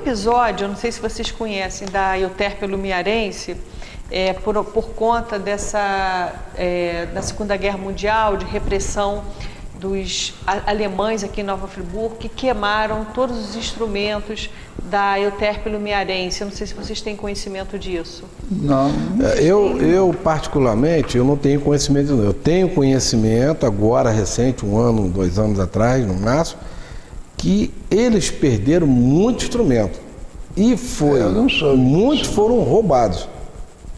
episódio, eu não sei se vocês conhecem, da Euterpe Lumiarense, por conta da Segunda Guerra Mundial, de repressão dos alemães aqui em Nova Friburgo, que queimaram todos os instrumentos da Euterpe Lumiarense. Eu não sei se vocês têm conhecimento disso. Não. Eu particularmente, eu não tenho conhecimento. Eu tenho conhecimento, agora recente, 1 ano, 2 anos atrás, no máximo, que eles perderam muito instrumento. E muitos foram roubados.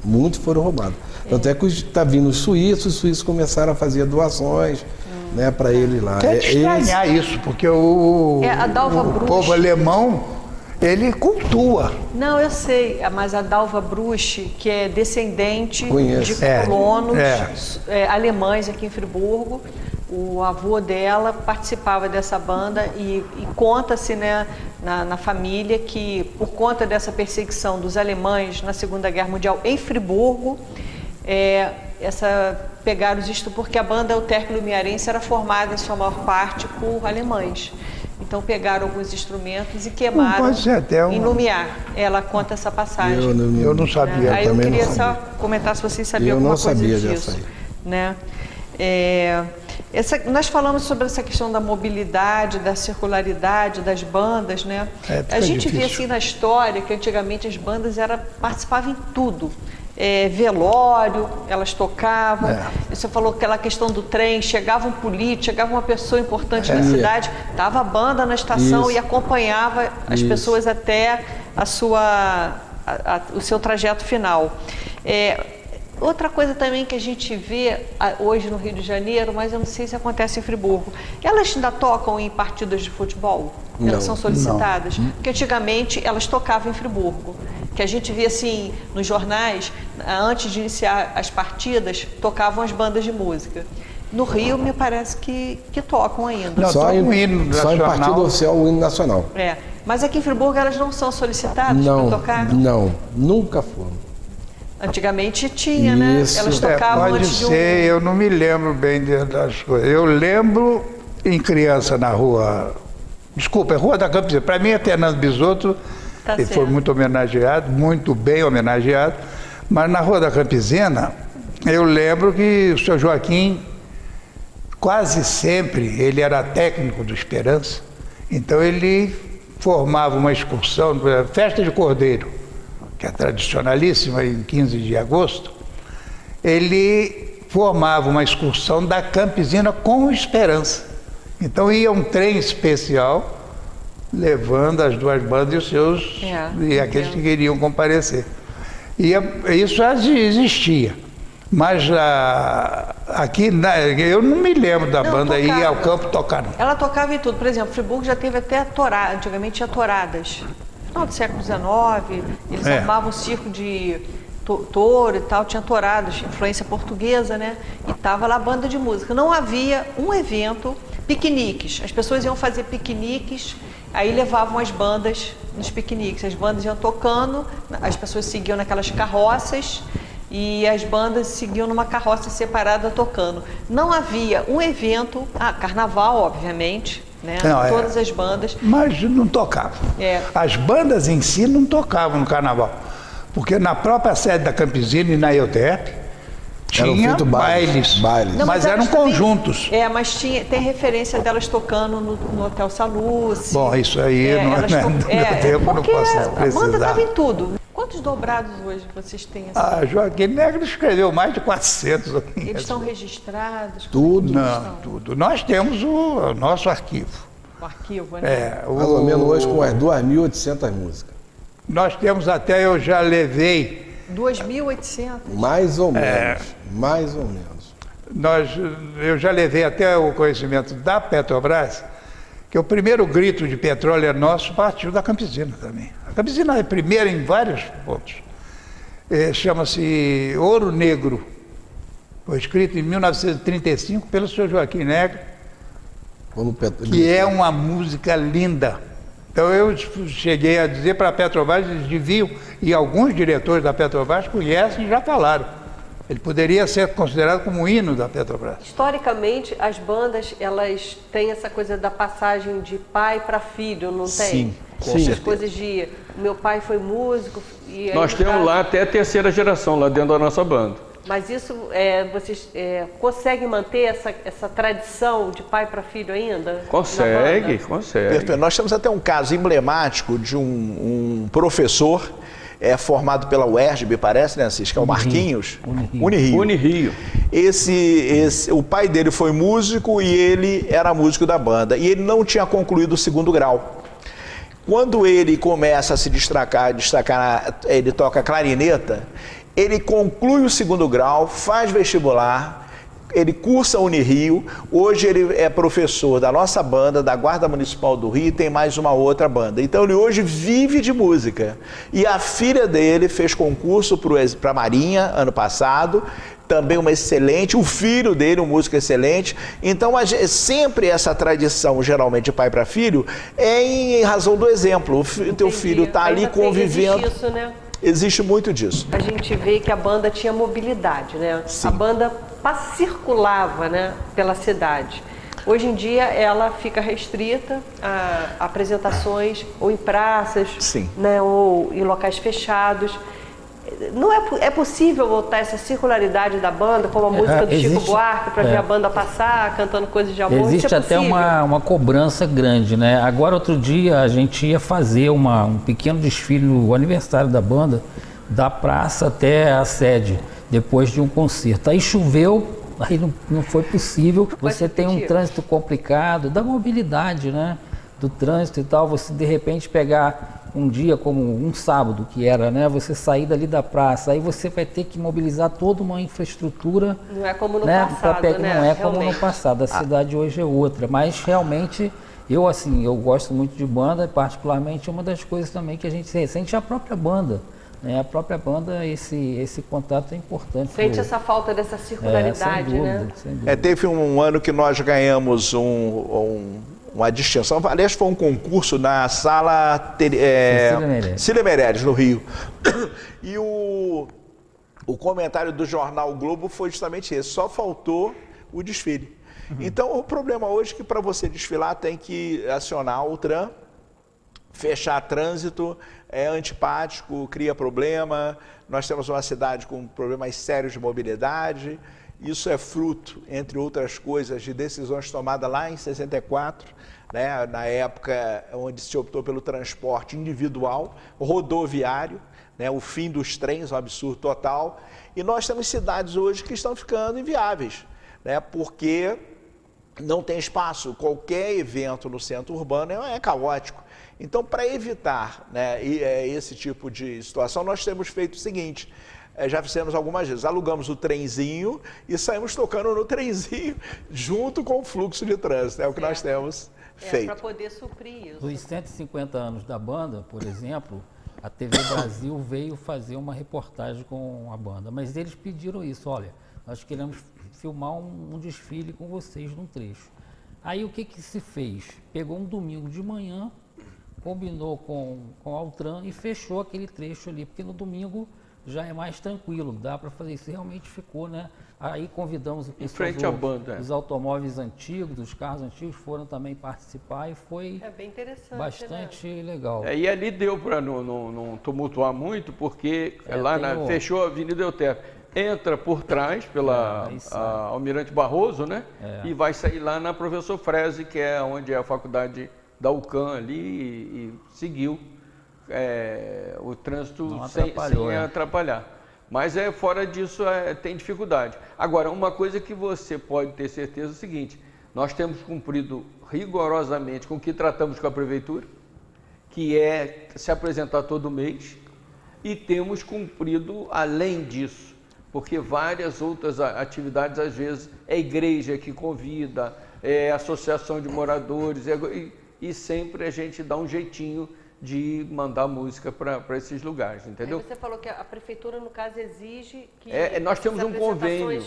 Muitos foram roubados. Tanto é que está vindo os suíços começaram a fazer doações, né, para eles lá. Quer estranhar isso, porque o povo alemão, ele cultua. Não, eu sei, mas a Dalva Bruch, que é descendente de colonos alemães aqui em Friburgo, o avô dela participava dessa banda e conta-se, né, na família que, por conta dessa perseguição dos alemães na Segunda Guerra Mundial em Friburgo, pegaram os instrumentos, porque a banda Euterpe Lumiarense era formada em sua maior parte por alemães. Então pegaram alguns instrumentos e queimaram em Lumiar. Ela conta essa passagem. Eu não sabia. Aí eu queria só comentar se vocês sabiam alguma coisa disso. Eu não sabia dessa aí. Né? Nós falamos sobre essa questão da mobilidade, da circularidade das bandas, né? A gente vê assim na história que antigamente as bandas participavam em tudo. Velório, elas tocavam. Você falou aquela questão do trem, chegava um político, chegava uma pessoa importante na cidade, estava a banda na estação e acompanhava as pessoas até o seu trajeto final. Outra coisa também que a gente vê hoje no Rio de Janeiro, mas eu não sei se acontece em Friburgo, elas ainda tocam em partidas de futebol? Elas são solicitadas? Porque antigamente elas tocavam em Friburgo, que a gente via assim nos jornais, antes de iniciar as partidas, tocavam as bandas de música. No Rio, me parece que tocam ainda. Só em partida oficial, o hino nacional. Mas aqui em Friburgo elas não são solicitadas para tocar? Não, nunca foram. Antigamente tinha, né? Elas tocavam antes de eu não me lembro bem das coisas. Eu lembro em criança na rua... Desculpa, é Rua da Campesina. Para mim é Fernando Bisotto, ele foi muito homenageado, muito bem homenageado. Mas na Rua da Campesina, eu lembro que o senhor Joaquim, quase sempre, ele era técnico do Esperança, então ele formava uma excursão, festa de Cordeiro, que é tradicionalíssima, em 15 de agosto, ele formava uma excursão da Campesina com Esperança. Então ia um trem especial, levando as duas bandas e os seus, e aqueles que queriam comparecer. E isso já existia. Mas aqui, eu não me lembro da banda ir ao campo tocar, não. Ela tocava em tudo. Por exemplo, Friburgo já teve até tourada, antigamente tinha touradas. No final do século XIX, eles armavam um circo de touro e tal, tinha touradas, influência portuguesa, né? E tava lá a banda de música. Não havia um evento, piqueniques. As pessoas iam fazer piqueniques, aí levavam as bandas nos piqueniques. As bandas iam tocando, as pessoas seguiam naquelas carroças e as bandas seguiam numa carroça separada tocando. Não havia um evento, carnaval, obviamente, né? Todas as bandas. Mas não tocavam. As bandas em si não tocavam no carnaval. Porque na própria sede da Campesina e na Euterpe tinha bailes. Não, mas eram conjuntos. Mas tem referência delas tocando no Hotel Saluce. Bom, isso aí não posso precisar. A banda estava em tudo. Quantos dobrados hoje vocês têm? Joaquim Negro escreveu mais de 400. Eles estão registrados? Tudo. Não, tudo. Nós temos o nosso arquivo. O arquivo, né? Mais ou menos hoje com as 2.800 músicas. Nós temos até, eu já levei... 2.800? Mais ou menos, mais ou menos. Eu já levei até o conhecimento da Petrobras, que o primeiro grito de petróleo nosso partiu da Campesina também. A Campesina é primeira em vários pontos. Chama-se Ouro Negro. Foi escrito em 1935 pelo senhor Joaquim Negro, que é uma música linda. Então eu cheguei a dizer para a Petrobras, eles deviam, e alguns diretores da Petrobras conhecem e já falaram. Ele poderia ser considerado como um hino da Petrobras. Historicamente, as bandas, elas têm essa coisa da passagem de pai para filho, não tem? Sim, As coisas de, meu pai foi músico. E aí, Nós temos lá até a terceira geração, lá dentro da nossa banda. Mas isso, vocês conseguem manter essa tradição de pai para filho ainda? Consegue. Perfeito. Nós temos até um caso emblemático de um professor formado pela UERJ, me parece, né, Assis? Que é o Marquinhos. Unirio. O pai dele foi músico e ele era músico da banda. E ele não tinha concluído o 2º grau. Quando ele começa a se destacar, ele toca clarineta, ele conclui o 2º grau, faz vestibular, ele cursa a Unirio, hoje ele é professor da nossa banda, da Guarda Municipal do Rio, e tem mais uma outra banda. Então ele hoje vive de música. E a filha dele fez concurso para a Marinha ano passado, também uma excelente, o filho dele, um músico excelente. Então, sempre essa tradição, geralmente de pai para filho, é em razão do exemplo. O teu filho está ali convivendo. Existe isso, né? Existe muito disso. A gente vê que a banda tinha mobilidade, né? Sim. A banda circulava, né, pela cidade. Hoje em dia ela fica restrita a apresentações ou em praças, Sim. né, ou em locais fechados. Não é possível voltar essa circularidade da banda, como a música do Chico Buarque, para ver a banda passar, cantando coisas de amor? Existe até uma cobrança grande, né? Agora, outro dia, a gente ia fazer um pequeno desfile no aniversário da banda, da praça até a sede, depois de um concerto. Aí choveu, aí não foi possível. Você tem um trânsito complicado, da mobilidade, né? Do trânsito e tal, você de repente pegar um dia como um sábado que era, né? Você sair dali da praça, aí você vai ter que mobilizar toda uma infraestrutura. Não é como no né? passado, né? Não é como no passado, a cidade hoje é outra. Mas realmente, eu gosto muito de banda, particularmente uma das coisas também que a gente sente é a própria banda. Né? A própria banda, esse contato é importante. Sente essa falta dessa circularidade, sem dúvida, né? Sem dúvida. Teve um ano que nós ganhamos uma distinção. Aliás, foi um concurso na sala Cília Meirelles, no Rio. E o comentário do jornal Globo foi justamente esse: só faltou o desfile. Então, o problema hoje é que para você desfilar tem que acionar o TRAN, fechar trânsito, é antipático, cria problema. Nós temos uma cidade com problemas sérios de mobilidade. Isso é fruto, entre outras coisas, de decisões tomadas lá em 64, né, na época onde se optou pelo transporte individual, rodoviário, né, o fim dos trens, um absurdo total. E nós temos cidades hoje que estão ficando inviáveis, né, porque não tem espaço. Qualquer evento no centro urbano é caótico. Então, para evitar, né, esse tipo de situação, nós temos feito o seguinte: já fizemos algumas vezes, alugamos o trenzinho e saímos tocando no trenzinho junto com o fluxo de trânsito. É o que nós temos feito. Para poder suprir isso. Nos 150 anos da banda, por exemplo, a TV Brasil veio fazer uma reportagem com a banda, mas eles pediram isso: olha, nós queremos filmar um desfile com vocês num trecho. Aí o que se fez? Pegou um domingo de manhã, combinou com a Altran e fechou aquele trecho ali, porque no domingo já é mais tranquilo, dá para fazer isso. Realmente ficou, né? Aí convidamos o pessoal dos automóveis antigos, dos carros antigos, foram também participar e foi bem interessante, bastante né? legal. E ali deu para não tumultuar muito, porque fechou a Avenida Euterpe. Entra por trás, pela Almirante Barroso, né? E vai sair lá na Professor Freze, que é onde é a faculdade da UCAM ali, e seguiu o trânsito sem atrapalhar. Mas fora disso tem dificuldade. Agora, uma coisa que você pode ter certeza é o seguinte: nós temos cumprido rigorosamente com o que tratamos com a Prefeitura, que é se apresentar todo mês, e temos cumprido além disso, porque várias outras atividades, às vezes, é igreja que convida, é associação de moradores, e sempre a gente dá um jeitinho de mandar música para esses lugares, entendeu? Aí você falou que a prefeitura, no caso, exige que nós temos um convênio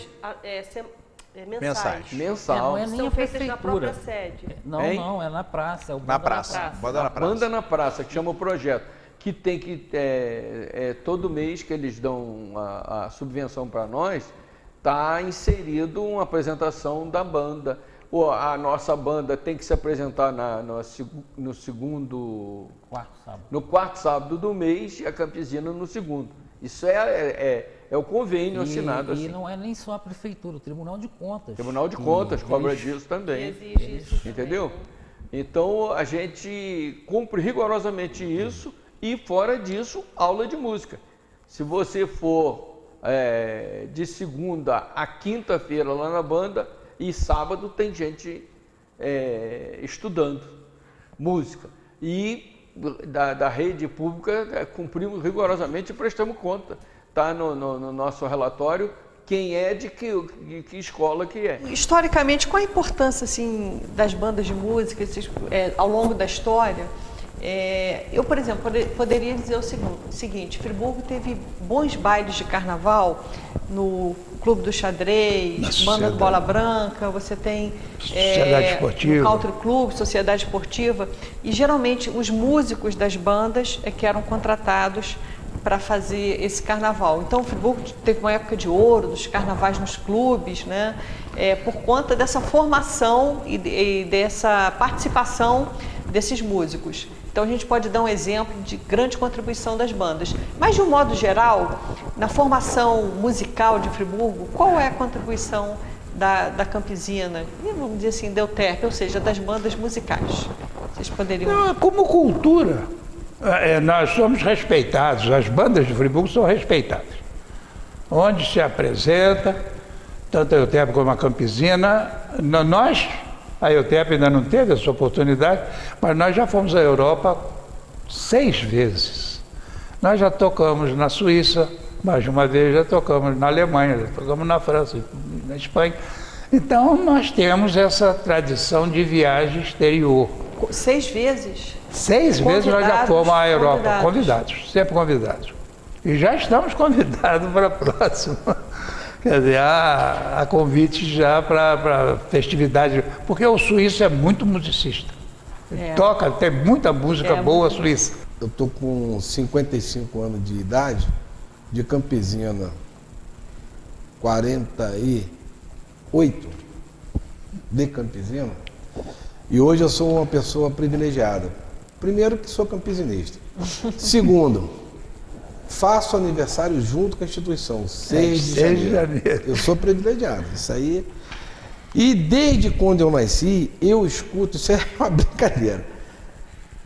mensais. Mensal. Não é nem são a feitas na prefeitura. própria sede. Não, é na praça. Na praça. Banda na Praça, que chama o projeto. que tem que, todo mês que eles dão a subvenção para nós, está inserido uma apresentação da banda. A nossa banda tem que se apresentar no segundo... No quarto sábado do mês e a Campesina no segundo. Isso é o convênio assinado. E não é nem só a prefeitura, o Tribunal de Contas. O Tribunal de Contas cobra disso também. Exige isso entendeu? Então a gente cumpre rigorosamente isso e fora disso, aula de música. Se você for de segunda a quinta-feira lá na banda e sábado tem gente estudando música. E da rede pública cumprimos rigorosamente e prestamos conta. Está no nosso relatório quem é de que escola que é. Historicamente, qual a importância assim, das bandas de música ao longo da história? Eu, por exemplo, poderia dizer o seguinte, Friburgo teve bons bailes de carnaval no Clube do Xadrez, Banda do Bola Branca, você tem Sociedade Esportiva, Country Club, Sociedade Esportiva, e geralmente os músicos das bandas que eram contratados para fazer esse carnaval. Então, o Friburgo teve uma época de ouro dos carnavais nos clubes, né? Por conta dessa formação e dessa participação desses músicos. Então, a gente pode dar um exemplo de grande contribuição das bandas. Mas, de um modo geral, na formação musical de Friburgo, qual é a contribuição da Campesina, e vamos dizer assim, da EUTERP, ou seja, das bandas musicais? Vocês poderiam... Como cultura, nós somos respeitados, as bandas de Friburgo são respeitadas. Onde se apresenta, tanto a EUTERP como a Campesina, a EUTERP ainda não teve essa oportunidade, mas nós já fomos à Europa 6 vezes. Nós já tocamos na Suíça, mais de uma vez já tocamos na Alemanha, já tocamos na França, na Espanha. Então nós temos essa tradição de viagem exterior. 6 vezes? 6 vezes nós já fomos à Europa, convidados, sempre convidados. E já estamos convidados para a próxima. Quer dizer, há convites já para festividade, porque o suíço é muito musicista. Ele toca, tem muita música boa suíça. Eu estou com 55 anos de idade, de Campesina, 48 de Campesina, e hoje eu sou uma pessoa privilegiada. Primeiro que sou campesinista. Segundo, faço aniversário junto com a instituição, 6 de janeiro. Eu sou privilegiado, isso aí. E desde quando eu nasci, eu escuto, isso é uma brincadeira,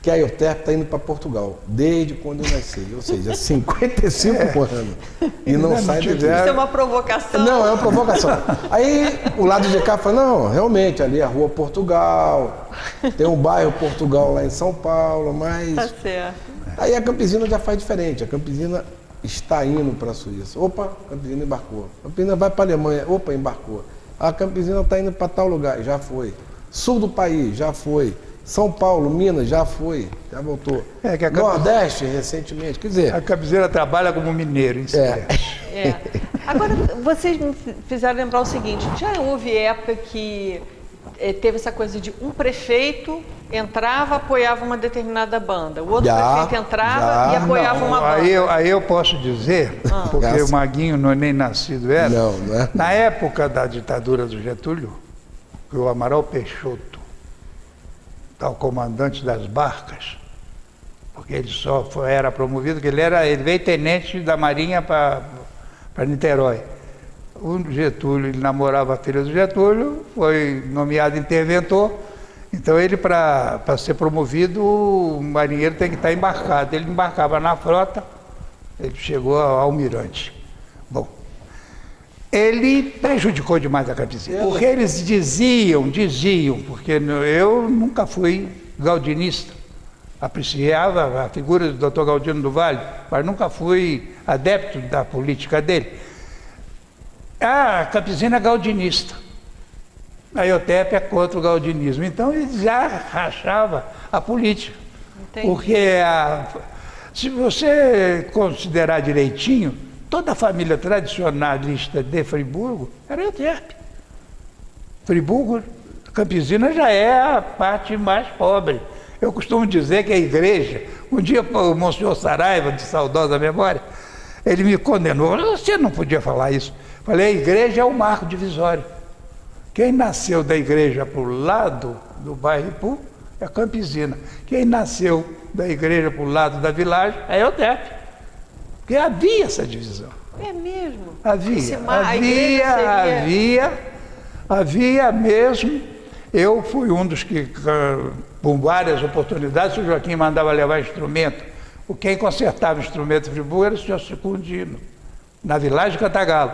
que a EUTERP está indo para Portugal, desde quando eu nasci, ou seja, 55 anos. E não sai daqui. Isso é uma provocação. Não, é uma provocação. Aí o lado de cá fala, não, realmente, ali é a Rua Portugal, tem um bairro Portugal lá em São Paulo, mas... Tá certo. Aí a Campesina já faz diferente, a Campesina está indo para a Suíça. Opa, a Campesina embarcou. A Campesina vai para a Alemanha, opa, embarcou. A Campesina está indo para tal lugar, já foi. Sul do país, já foi. São Paulo, Minas, já foi, já voltou. Nordeste, recentemente, quer dizer... A Campesina trabalha como mineiro, em si. Agora, vocês me fizeram lembrar o seguinte, já houve época que teve essa coisa de um prefeito entrava, apoiava uma determinada banda, o outro prefeito entrava e apoiava uma banda. Aí eu posso dizer, porque o Maguinho não é nem nascido era, na época da ditadura do Getúlio, que o Amaral Peixoto, tal comandante das barcas, porque ele só era promovido, que ele veio tenente da Marinha para Niterói. O Getúlio, ele namorava a filha do Getúlio, foi nomeado interventor, então ele, para ser promovido, o marinheiro tem que estar embarcado. Ele embarcava na frota, ele chegou ao almirante. Bom, ele prejudicou demais a Campesina, porque eles diziam, porque eu nunca fui gaudinista, apreciava a figura do Dr. Galdino do Vale, mas nunca fui adepto da política dele. A Campesina é gaudinista, a EUTERP é contra o gaudinismo, então ele já rachava a política. Entendi. Porque se você considerar direitinho, toda a família tradicionalista de Friburgo era EUTERP. Friburgo, Campesina já é a parte mais pobre. Eu costumo dizer que a igreja, um dia o Monsenhor Saraiva, de saudosa memória, ele me condenou. Você não podia falar isso. Falei, a igreja é o marco divisório. Quem nasceu da igreja para o lado do bairro Ipu é Campesina. Quem nasceu da igreja para o lado da Vilagem é Eutep. Porque havia essa divisão. É mesmo? Havia mesmo. Eu fui um dos que, por várias oportunidades, o Joaquim mandava levar instrumento. Quem consertava instrumento de Friburgo era o senhor Secundino, na Vilagem de Cantagalo.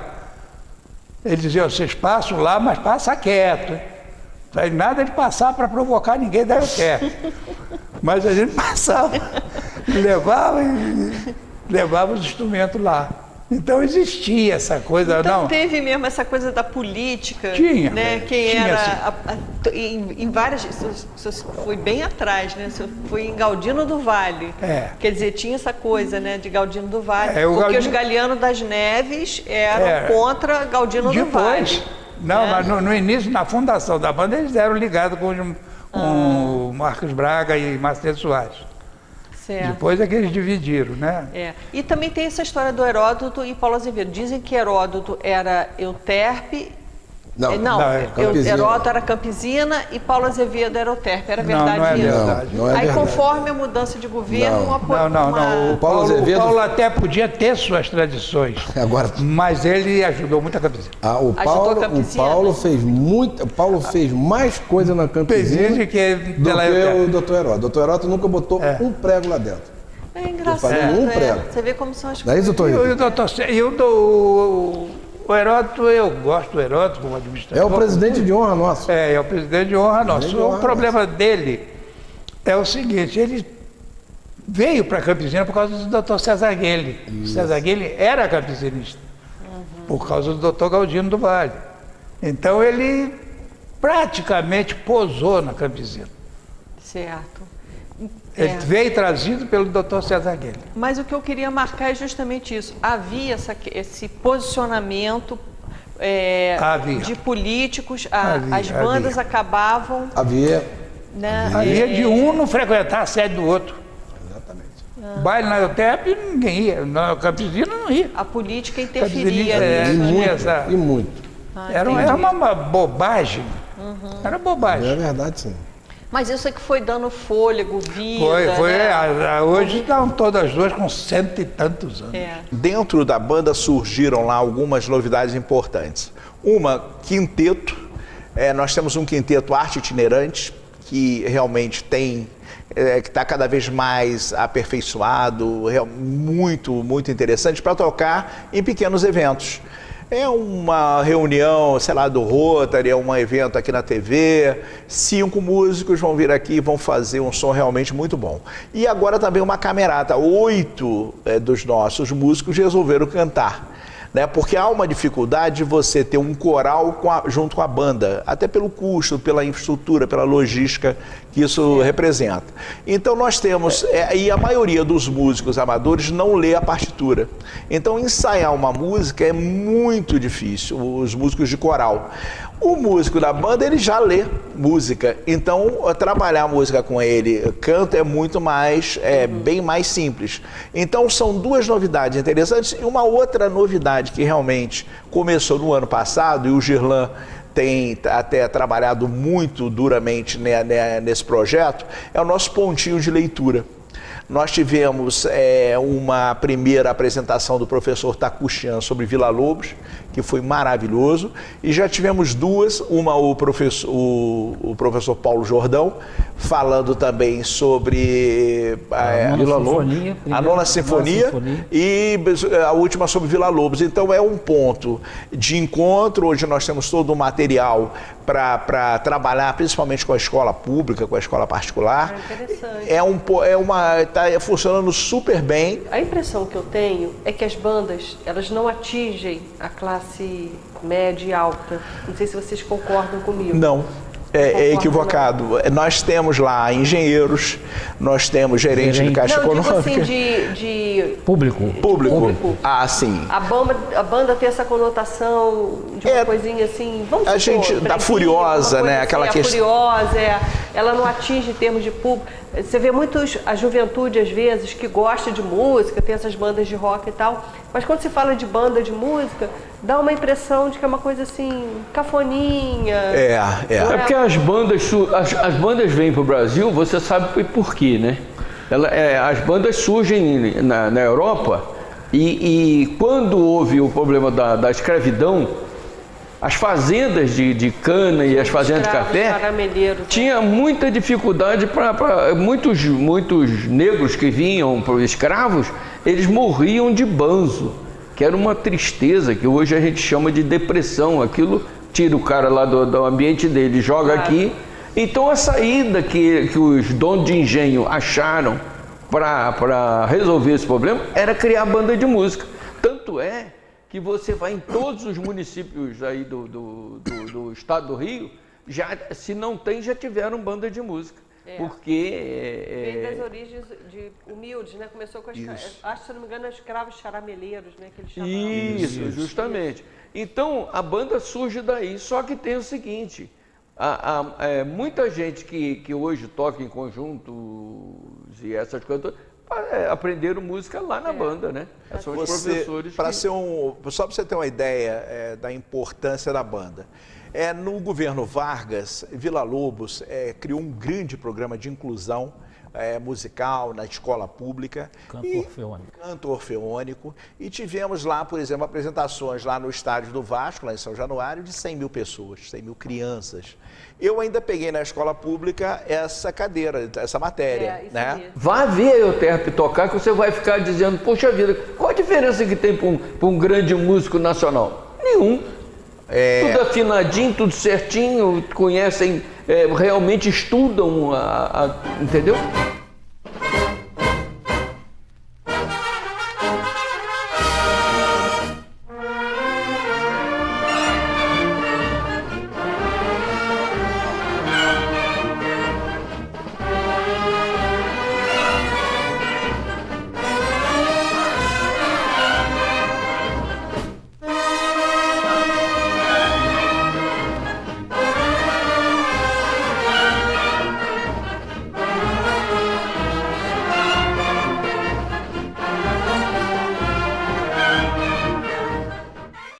Ele dizia, vocês passam lá, mas passa quieto. Hein? Não tem nada de passar para provocar ninguém da Eutep. Mas a gente passava, levava os instrumentos lá. Então existia essa coisa, então, não? Teve mesmo essa coisa da política, tinha, né? Quem tinha, era em várias, você foi bem atrás, né? Você foi em Galdino do Vale. Quer dizer, tinha essa coisa, né, de Galdino do Vale, porque os Galiano das Neves eram contra Galdino do Vale. Não, mas no início, na fundação da banda, eles eram ligados com o Marcos Braga e Macedo Soares. Certo. Depois é que eles dividiram, né? E também tem essa história do Heródoto e Paulo Azevedo. Dizem que Heródoto era Euterpe. Não, Heródoto era Campesina e Paulo Azevedo era Euterpe. Era verdade isso? Não é Aí, verdade. Conforme a mudança de governo, não. O Paulo até podia ter suas tradições. Agora, mas ele ajudou muito a Campesina. O Paulo fez mais coisa na Campesina do que o Dr. Heródoto. O Dr. Heródoto nunca botou um prego lá dentro. É engraçado. Você vê como são as coisas. Não é isso, doutor? O Heródoto, eu gosto do Heródoto como administrador. É o presidente de honra nosso. É o presidente de honra nosso. O problema dele é o seguinte, ele veio para Campesina por causa do Dr. César Guelli. O César Guelli era campesinista, por causa do Dr. Galdino do Vale. Então ele praticamente posou na Campesina. Certo. Ele veio trazido pelo Dr. César Guelli. Mas o que eu queria marcar é justamente isso. Havia esse posicionamento de políticos, as bandas acabavam... Havia de um não frequentar a sede do outro. Exatamente. Baile na Eutep, ninguém ia. Na Campesina não ia. A política interferia. E muito. Era uma bobagem. Era bobagem. É verdade, sim. Mas isso é que foi dando fôlego, vida. Hoje estão todas as duas com 100 e tantos anos. Dentro da banda surgiram lá algumas novidades importantes. Uma, quinteto. Nós temos um quinteto arte itinerante, que realmente que está cada vez mais aperfeiçoado, muito, muito interessante para tocar em pequenos eventos. É uma reunião, sei lá, do Rotary, é um evento aqui na TV, 5 músicos vão vir aqui e vão fazer um som realmente muito bom. E agora também uma camerata, 8 dos nossos músicos resolveram cantar. Né? Porque há uma dificuldade de você ter um coral junto com a banda, até pelo custo, pela infraestrutura, pela logística que isso representa. Então nós temos, e a maioria dos músicos amadores não lê a partitura. Então ensaiar uma música é muito difícil, os músicos de coral. O músico da banda, ele já lê música, então trabalhar a música com ele, canto, é muito mais, bem mais simples. Então são 2 novidades interessantes e uma outra novidade que realmente começou no ano passado, e o Girlan tem até trabalhado muito duramente nesse projeto, é o nosso pontinho de leitura. Nós tivemos uma primeira apresentação do professor Takuchian sobre Vila Lobos, que foi maravilhoso, e já tivemos 2, uma o professor Paulo Jordão, falando também sobre a Nona Sinfonia e a última sobre Vila Lobos. Então é um ponto de encontro, onde nós temos todo o material para trabalhar, principalmente com a escola pública, com a escola particular. Está funcionando super bem. A impressão que eu tenho é que as bandas, elas não atingem a classe média e alta. Não sei se vocês concordam comigo. Não. É equivocado. Nós temos lá engenheiros, nós temos gerente de caixa econômica. Digo assim, de público. Ah, sim. A banda tem essa conotação de uma coisinha assim, vamos supor, gente tá furiosa, né? Assim, aquela questão. Furiosa, ela não atinge em termos de público. Você vê a juventude às vezes que gosta de música, tem essas bandas de rock e tal, mas quando se fala de banda de música, dá uma impressão de que é uma coisa assim, cafoninha. É porque as bandas vêm para o Brasil, você sabe por quê, né? As bandas surgem na Europa e quando houve o problema da escravidão, as fazendas de cana e as fazendas de café tinha muita dificuldade para muitos negros que vinham para escravos, eles morriam de banzo, que era uma tristeza que hoje a gente chama de depressão. Aquilo tira o cara lá do ambiente dele, joga aqui. Então a saída que os donos de engenho acharam para resolver esse problema era criar banda de música. Tanto é que você vai em todos os municípios aí do estado do Rio, se não tem, já tiveram banda de música. Porque... Vem das origens humildes, né? Começou com acho, se não me engano, escravos charameleiros, né? Que eles chamavam. Isso, justamente. Então, a banda surge daí, só que tem o seguinte, muita gente que hoje toca em conjuntos e essas coisas, aprenderam música lá na banda, né? São os professores. Só para você ter uma ideia da importância da banda. No governo Vargas, Vila Lobos criou um grande programa de inclusão musical na escola pública. Canto orfeônico. E tivemos lá, por exemplo, apresentações lá no estádio do Vasco, lá em São Januário, de 100 mil pessoas, 100 mil crianças. Eu ainda peguei na escola pública essa cadeira, essa matéria. Né? Vá ver a Euterpe tocar, que você vai ficar dizendo, poxa vida, qual a diferença que tem para um grande músico nacional? Nenhum. Tudo afinadinho, tudo certinho, conhecem, realmente estudam, entendeu?